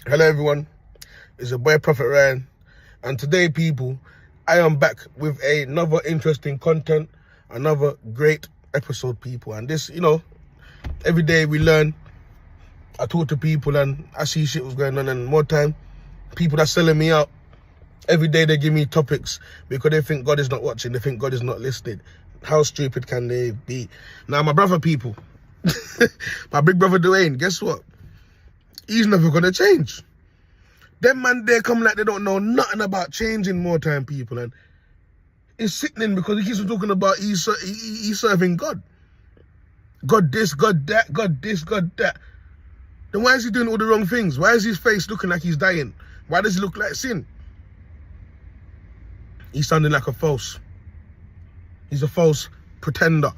Hello everyone, it's your boy Proph Rye, and today people, I am back with another interesting content, another great episode people. And this, every day we learn, I talk to people and I see shit was going on, and more time, people that's selling me out, every day they give me topics because they think God is not watching, they think God is not listening. How stupid can they be? Now my brother people, my big brother Dwayne, guess what? He's never gonna change. Them man there come like they don't know nothing about changing more time people, and it's sickening because he keeps on talking about he's serving God. God this, God that, God this, God that. Then why is he doing all the wrong things? Why is his face looking like he's dying? Why does he look like sin? He's sounding like a false. He's a false pretender.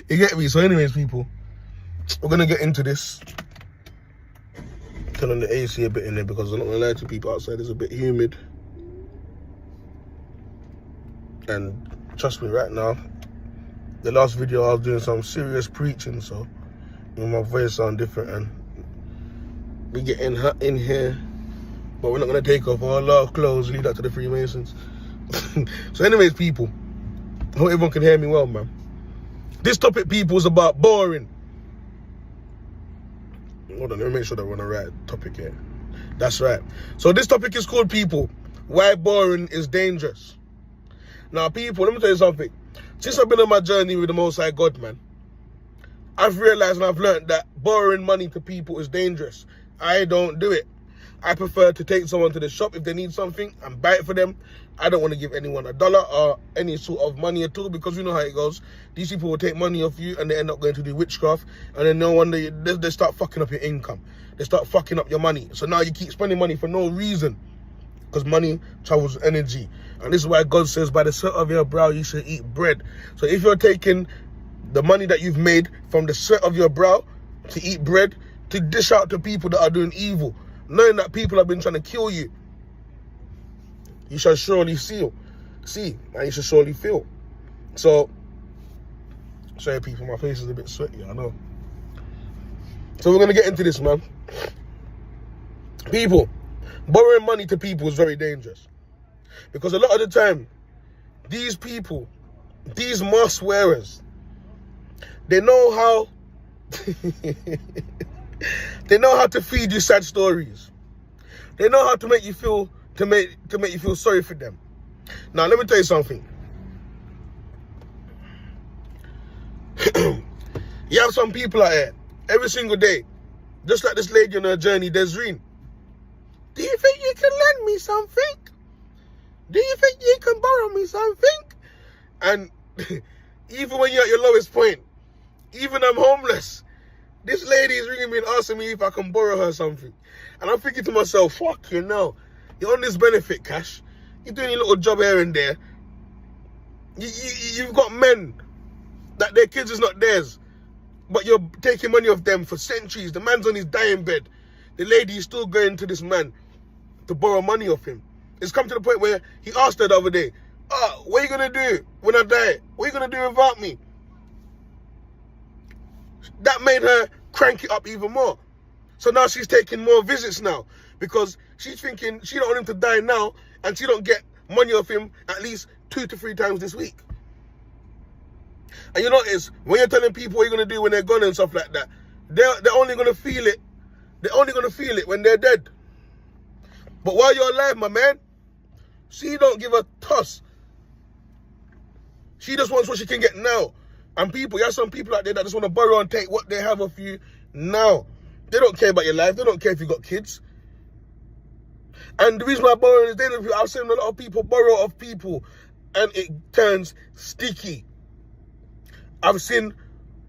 You get me? So anyways people, we're gonna get into this. Turn on the AC a bit in there because I'm not gonna lie to people, outside it's a bit humid. And trust me, right now, the last video I was doing some serious preaching, so my voice sound different, and we getting hot in here, but we're not gonna take off all our clothes, leave that to the Freemasons. So anyways people, I hope everyone can hear me well, man. This topic people is about boring. Hold on, let me make sure that we're on the right topic here. That's right. So this topic is called, people, why boring is dangerous. Now people, let me tell you something. Since I've been on my journey with the Most High God, man, I've realized and I've learned that borrowing money to people is dangerous. I don't do it. I prefer to take someone to the shop if they need something and buy it for them. I don't want to give anyone $1 or any sort of money at all, because you know how it goes. These people will take money off you and they end up going to do witchcraft, and then no wonder they start fucking up your income. They start fucking up your money. So now you keep spending money for no reason, because money travels energy. And this is why God says, by the sweat of your brow you should eat bread. So if you're taking the money that you've made from the sweat of your brow to eat bread, to dish out to people that are doing evil, knowing that people have been trying to kill you, you shall surely see, and you shall surely feel. So, sorry people, my face is a bit sweaty, I know. So we're going to get into this, man. People, borrowing money to people is very dangerous. Because a lot of the time, these people, these mask wearers, they know how they know how to feed you sad stories. They know how to make you feel to make you feel sorry for them. Now let me tell you something. You have some people out here every single day, just like this lady on her journey, Desreen. Do you think you can lend me something? Do you think you can borrow me something? And even when you're at your lowest point, even I'm homeless, this lady is ringing me and asking me if I can borrow her something. And I'm thinking to myself, fuck you know. You're on this benefit cash. You're doing your little job here and there. You've got men that their kids is not theirs, but you're taking money off them for centuries. The man's on his dying bed. The lady is still going to this man to borrow money off him. It's come to the point where he asked her the other day, what are you going to do when I die? What are you going to do without me? That made her crank it up even more. So now she's taking more visits now, because she's thinking she don't want him to die now, and she don't get money off him at least 2 to 3 times this week. And you notice, when you're telling people what you're going to do when they're gone and stuff like that, they're only going to feel it. They're only going to feel it when they're dead. But while you're alive, my man, she don't give a toss. She just wants what she can get now. And people, you have some people out there that just want to borrow and take what they have off you now. They don't care about your life. They don't care if you got kids. And the reason why borrowing is dangerous, I've seen a lot of people borrow off people and it turns sticky. I've seen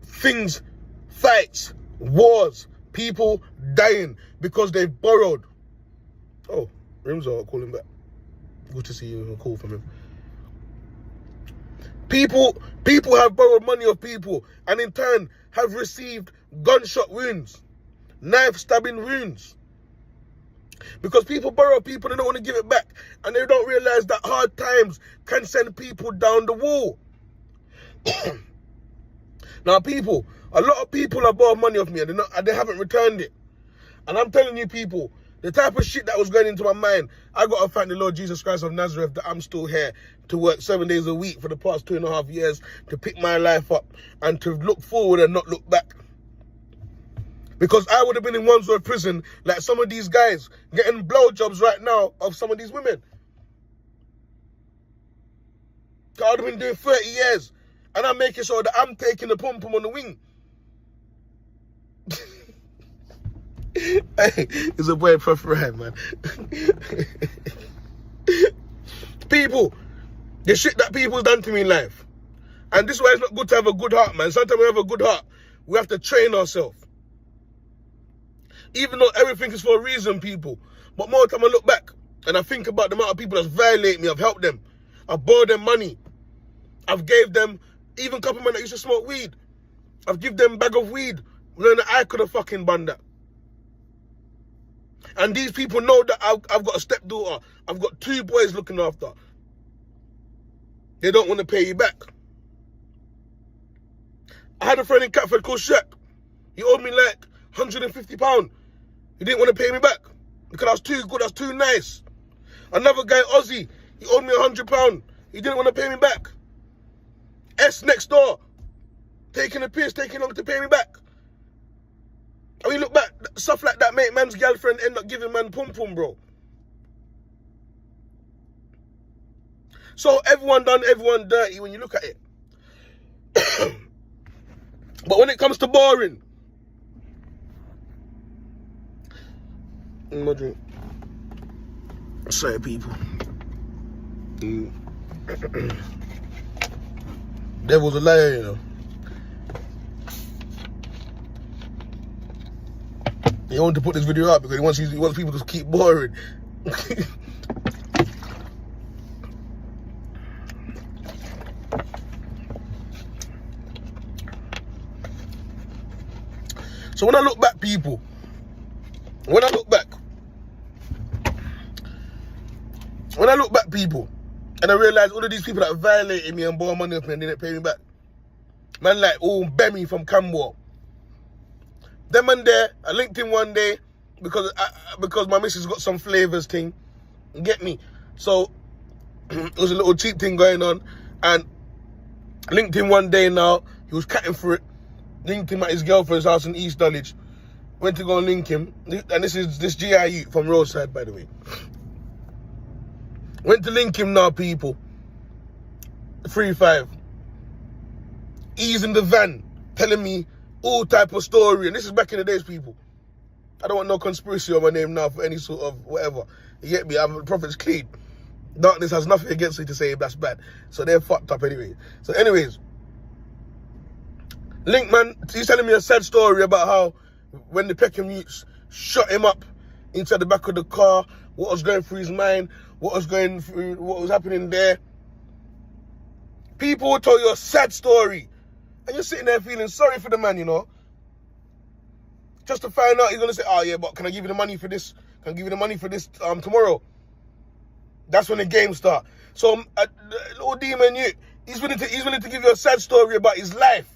things, fights, wars, people dying because they've borrowed. Oh, Rimzo, I'll call him back. Good to see you. A call from him. People have borrowed money of people and in turn have received gunshot wounds, knife stabbing wounds. Because people borrow people, they don't want to give it back. And they don't realize that hard times can send people down the wall. Now people, a lot of people have borrowed money off me and they haven't returned it. And I'm telling you people, the type of shit that was going into my mind, I got to thank the Lord Jesus Christ of Nazareth that I'm still here to work 7 days a week for the past 2.5 years, to pick my life up and to look forward and not look back. Because I would have been in Wandsworth prison like some of these guys getting blowjobs right now of some of these women. I would have been doing 30 years and I'm making sure that I'm taking the pom-pom on the wing. Hey, it's a boy Proph Rye, man. People, the shit that people's done to me in life. And this is why it's not good to have a good heart, man. Sometimes we have a good heart. We have to train ourselves. Even though everything is for a reason, people. But more time I look back and I think about the amount of people that's violated me. I've helped them. I've borrowed them money. I've gave them, even a couple men that used to smoke weed. I've given them a bag of weed, knowing that I could have fucking done that. And these people know that I've got a stepdaughter. I've got 2 boys looking after. They don't want to pay you back. I had a friend in Catford called Shaq. He owed me like £150. He didn't want to pay me back because I was too good, I was too nice. Another guy, Ozzy, he owed me £100. He didn't want to pay me back. S next door, taking a piss, taking long to pay me back. I mean, look back, stuff like that make man's girlfriend end up giving man pum-pum, bro. So everyone done everyone dirty when you look at it. But when it comes to boring, my drink. Sorry, people. Devil's a liar, you know. He wanted to put this video up because he wants people to keep boring. So when I look back, people, when I look back, people, and I realize all of these people that violated me and borrowed money off me and didn't pay me back, man, like, Bemmy from Camwell. Them and there, I linked him one day because my missus got some flavours thing. You get me? So it was a little cheap thing going on, and I linked him one day now. He was catting for it. Linked him at his girlfriend's house in East Dulwich. Went to go and link him. And this is this GIU from Roadside, by the way. Went to link him now, people. 3-5. He's in the van telling me all type of story. And this is back in the days, people. I don't want no conspiracy on my name now for any sort of whatever. You get me? I'm Prophet's clean. Darkness has nothing against me to say that's bad. So they're fucked up anyway. So anyways, Link, man, he's telling me a sad story about how when the Peckham youths shot him up inside the back of the car, what was going through his mind, what was happening there. People will tell you a sad story. And you're sitting there feeling sorry for the man, you know. Just to find out he's going to say, oh yeah, but can I give you the money for this? Can I give you the money for this tomorrow? That's when the game starts. So little demon you, he's willing to give you a sad story about his life.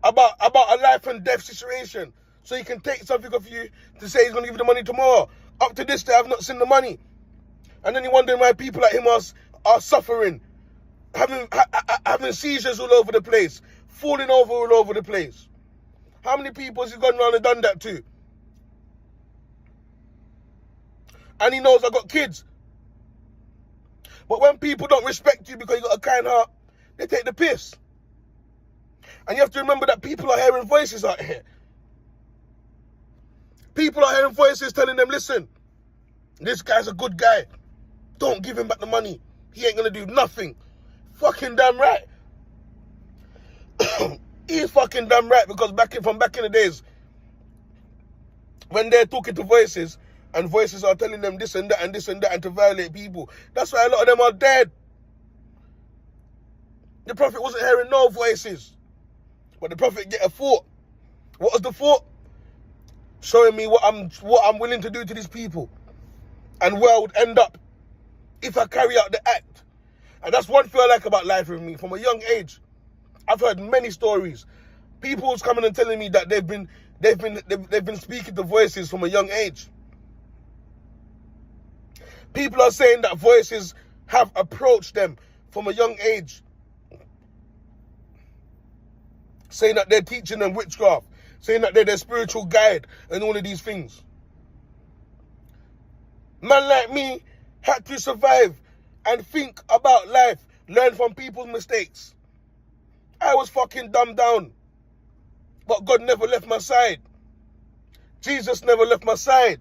About a life and death situation. So he can take something off you to say he's going to give you the money tomorrow. Up to this day, I've not seen the money. And then you're wondering why people like him are suffering. Having seizures all over the place. Falling over all over the place. How many people has he gone around and done that to? And he knows I got kids. But when people don't respect you because you got a kind heart, they take the piss. And you have to remember that people are hearing voices out here. People are hearing voices telling them, listen, this guy's a good guy. Don't give him back the money. He ain't going to do nothing. Fucking damn right. He's fucking damn right, because from back in the days, when they're talking to voices, and voices are telling them this and that and this and that and to violate people, that's why a lot of them are dead. The Prophet wasn't hearing no voices. But the Prophet get a thought. What was the thought? Showing me what I'm willing to do to these people. And where I would end up if I carry out the act. And that's one thing I like about life with me. From a young age, I've heard many stories. People's coming and telling me that they've been they've been speaking to voices from a young age. People are saying that voices have approached them from a young age, saying that they're teaching them witchcraft, saying that they're their spiritual guide and all of these things. Man like me had to survive and think about life, learn from people's mistakes. I was fucking dumbed down, but God never left my side. Jesus never left my side.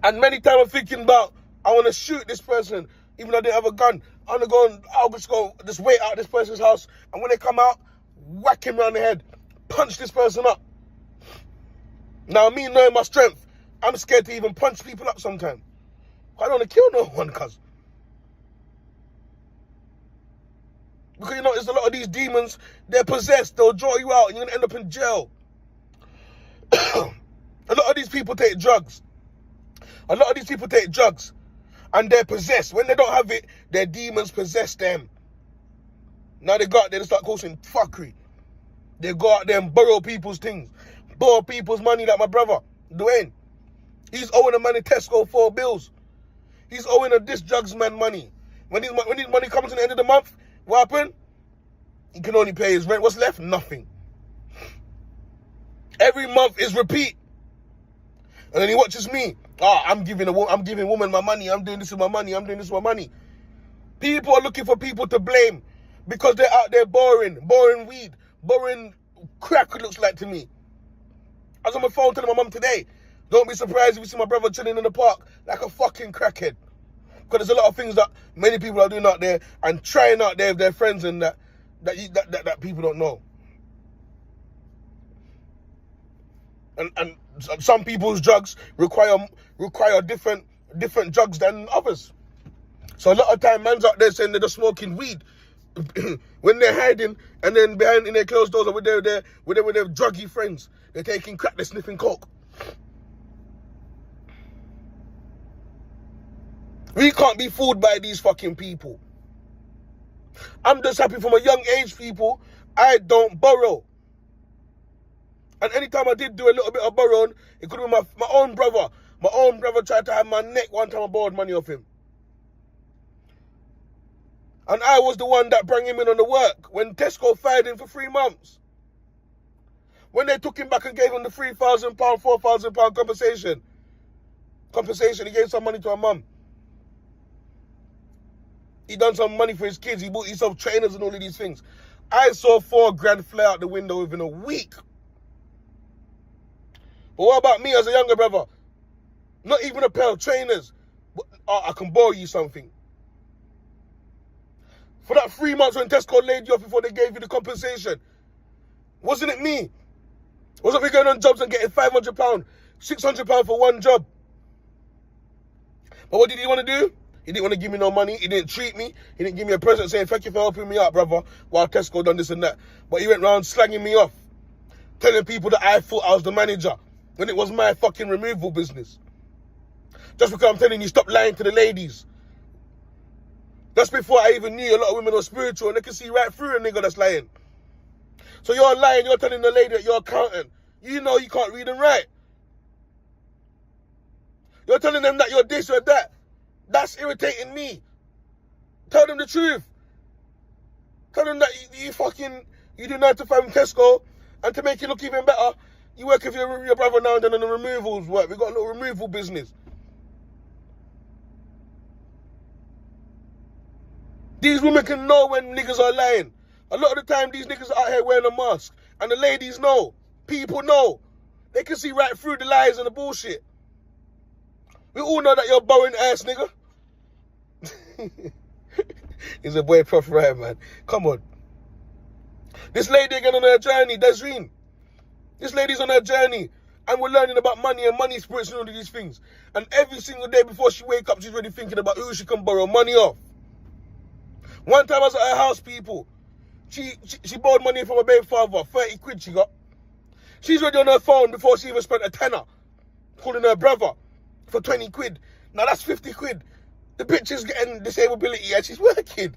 And many times I'm thinking about, I want to shoot this person, even though I didn't have a gun. I want to go and I'll just wait out this person's house, and when they come out, whack him around the head, punch this person up. Now, me knowing my strength, I'm scared to even punch people up sometimes. I don't want to kill no one, cuz. Because, you know, there's a lot of these demons, they're possessed, they'll draw you out, and you're going to end up in jail. A lot of these people take drugs. And they're possessed. When they don't have it, their demons possess them. Now they go out there and start causing fuckery. They go out there and borrow people's things. Borrow people's money, like my brother, Dwayne. He's owing a man in Tesco 4 bills. He's owing a this drugs man money. When his money comes to the end of the month, what happened? He can only pay his rent. What's left? Nothing. Every month is repeat. And then he watches me. I'm giving woman my money. I'm doing this with my money. People are looking for people to blame because they're out there borrowing weed, borrowing crack, it looks like to me. I was on my phone telling my mum today, don't be surprised if you see my brother chilling in the park like a fucking crackhead. Because there's a lot of things that many people are doing out there and trying out there with their friends and that people don't know. And some people's drugs require different drugs than others. So a lot of time, man's out there saying they're just smoking weed when they're hiding, and then behind in their closed doors or with their druggy friends, they're taking crack, they're sniffing coke. We can't be fooled by these fucking people. I'm just happy from a young age, people, I don't borrow. And anytime I did do a little bit of borrowing, it could be my own brother. My own brother tried to have my neck one time I borrowed money off him. And I was the one that brought him in on the work when Tesco fired him for 3 months. When they took him back and gave him the £3,000, £4,000 compensation, he gave some money to her mum. He done some money for his kids. He bought himself trainers and all of these things. I saw 4 grand fly out the window within a week. But what about me as a younger brother? Not even a pair of trainers. I can borrow you something. For that 3 months when Tesco laid you off before they gave you the compensation, wasn't it me? Wasn't we going on jobs and getting £500, £600 for one job? But what did he want to do? He didn't want to give me no money. He didn't treat me. He didn't give me a present saying, thank you for helping me out, brother, while Tesco done this and that. But he went around slanging me off, telling people that I thought I was the manager when it was my fucking removal business. Just because I'm telling you, stop lying to the ladies. That's before I even knew a lot of women were spiritual and they can see right through a nigga that's lying. So you're lying, you're telling the lady that you're accountant. You know you can't read and write. You're telling them that you're this or that. That's irritating me. Tell them the truth. Tell them that you do 9 to 5 in Tesco, and to make it look even better, you work with your brother now and then on the removals work. We got a little removal business. These women can know when niggas are lying. A lot of the time, these niggas are out here wearing a mask. And the ladies know. People know. They can see right through the lies and the bullshit. We all know that you're borrowing ass, nigga. He's a boy, Proph Rye, man. Come on. This lady again on her journey, Desreen. This lady's on her journey. And we're learning about money and money spirits and all of these things. And every single day before she wake up, she's already thinking about who she can borrow money off. One time I was at her house, people. She borrowed money from her baby father, 30 quid she got. She's already on her phone before she even spent a tenner, calling her brother for 20 quid. Now that's 50 quid. The bitch is getting disability and she's working.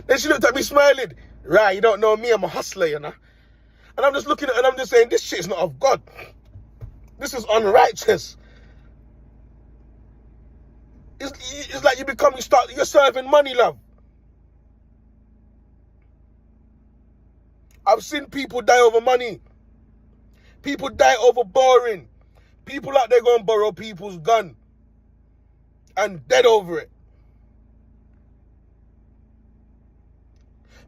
Then she looked at me smiling. Right, you don't know me, I'm a hustler, you know. And I'm just looking at it and I'm just saying, this shit is not of God. This is unrighteous. It's like you're serving money, love. I've seen people die over money. People die over borrowing. People out there go and borrow people's gun and dead over it.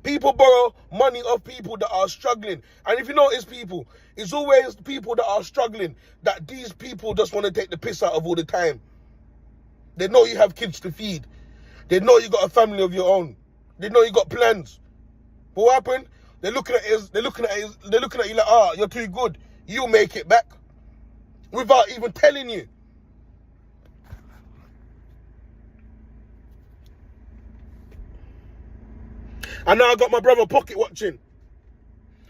People borrow money of people that are struggling. And if you notice people, it's always people that are struggling that these people just want to take the piss out of all the time. They know you have kids to feed. They know you got a family of your own. They know you got plans. But what happened? They're looking at you like, ah, you're too good. You'll make it back. Without even telling you. And now I got my brother pocket watching.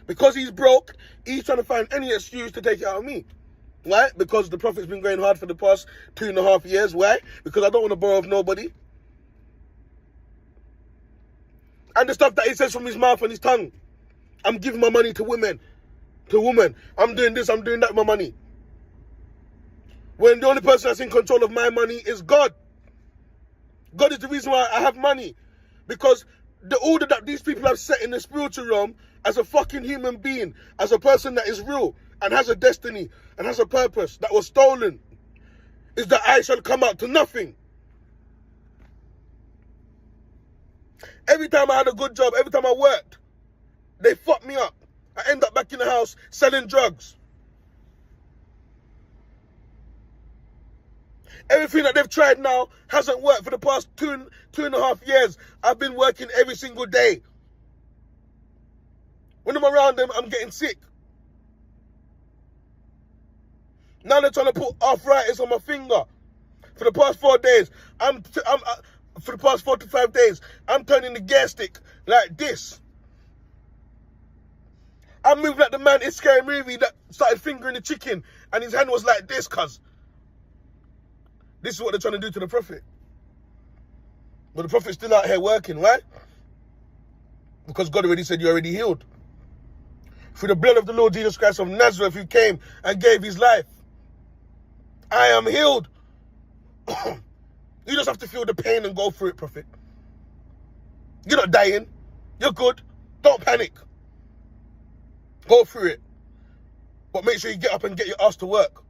Because he's broke, he's trying to find any excuse to take it out of me. Why? Because the Prophet's been going hard for the past 2.5 years. Why? Because I don't want to borrow of nobody. And the stuff that he says from his mouth and his tongue. I'm giving my money to women. To women. I'm doing this, I'm doing that with my money. When the only person that's in control of my money is God. God is the reason why I have money. Because the order that these people have set in the spiritual realm as a fucking human being, as a person that is real and has a destiny and has a purpose that was stolen, is that I shall come out to nothing. Every time I had a good job, every time I worked, they fucked me up. I end up back in the house selling drugs. Everything that they've tried now hasn't worked for the past two and a half years. I've been working every single day. When I'm around them, I'm getting sick. Now they're trying to put arthritis on my finger. For the past 4 days, for the past 4 to 5 days, I'm turning the gear stick like this. I'm moving like the man in Scary Movie that started fingering the chicken and his hand was like this, cuz. This is what they're trying to do to the Prophet. But the Prophet's still out here working, right? Because God already said you're already healed. Through the blood of the Lord Jesus Christ of Nazareth, who came and gave his life. I am healed. You just have to feel the pain and go through it, Prophet. You're not dying. You're good. Don't panic. Go through it. But make sure you get up and get your ass to work.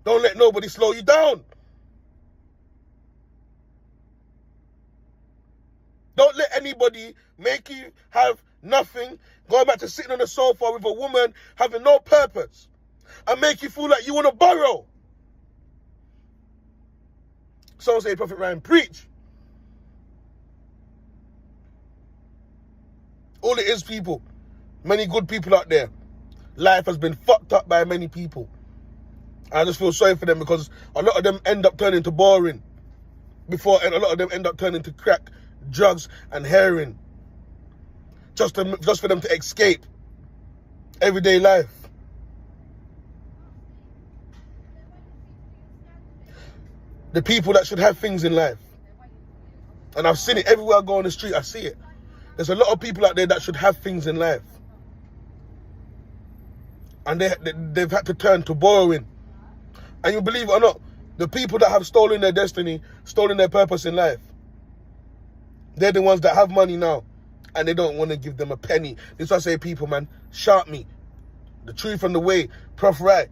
Don't let nobody slow you down. Don't let anybody make you have nothing, going back to sitting on the sofa with a woman having no purpose, and make you feel like you want to borrow. Someone say, Prophet Ryan, preach. All it is, people, many good people out there, life has been fucked up by many people. I just feel sorry for them because a lot of them end up turning to boring and a lot of them end up turning to crack, drugs and heroin just for them to escape everyday life. The people that should have things in life. And I've seen it everywhere I go on the street, I see it. There's a lot of people out there that should have things in life. And they've had to turn to borrowing. And you believe it or not, the people that have stolen their destiny, stolen their purpose in life, they're the ones that have money now. And they don't want to give them a penny. This is why I say, people, man, shout me. The truth and the way, Proph Rye.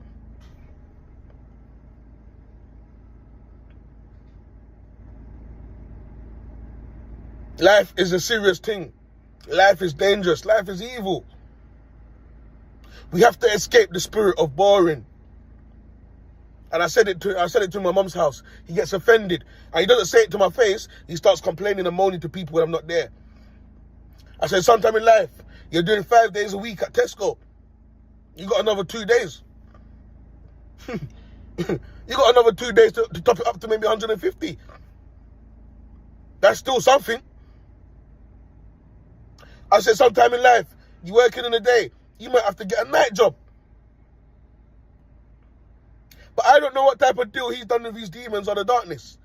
Life is a serious thing. Life is dangerous. Life is evil. We have to escape the spirit of boring. And I said it to my mum's house. He gets offended. And he doesn't say it to my face. He starts complaining and moaning to people when I'm not there. I said, sometime in life, you're doing 5 days a week at Tesco. You got another 2 days. You got another 2 days to top it up to maybe 150. That's still something. I said, sometime in life, you're working in the day. You might have to get a night job. But I don't know what type of deal he's done with his demons or the darkness.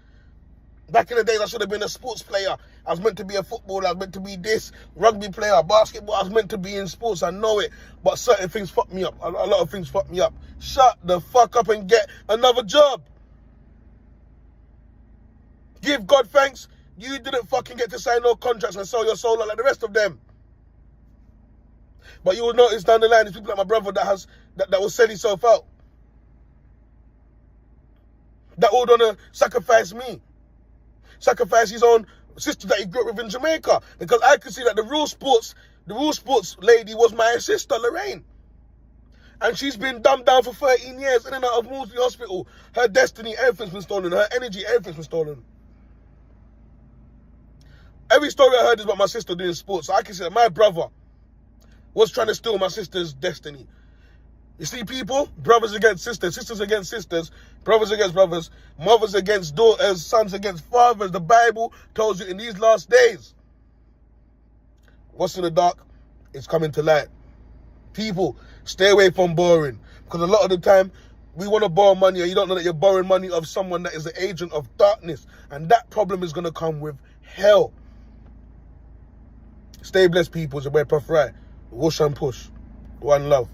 Back in the days, I should have been a sports player. I was meant to be a footballer. I was meant to be this, rugby player, basketball. I was meant to be in sports. I know it. But certain things fucked me up. A lot of things fucked me up. Shut the fuck up and get another job. Give God thanks. You didn't fucking get to sign no contracts and sell your soul like the rest of them. But you will notice down the line, there's people like my brother that will sell himself out. That would want to sacrifice me. Sacrifice his own sister that he grew up with in Jamaica. Because I could see that the real sports lady was my sister, Lorraine. And she's been dumbed down for 13 years in and out of Moulsey Hospital. Her destiny, everything's been stolen. Her energy, everything's been stolen. Every story I heard is about my sister doing sports. So I can see that my brother was trying to steal my sister's destiny. You see, people, brothers against sisters, sisters against sisters, brothers against brothers, mothers against daughters, sons against fathers. The Bible tells you in these last days, what's in the dark is coming to light. People, stay away from borrowing. Because a lot of the time, we want to borrow money and you don't know that you're borrowing money of someone that is an agent of darkness. And that problem is going to come with hell. Stay blessed, people. It's your boy Proph Rye. Whoosh and push. One love.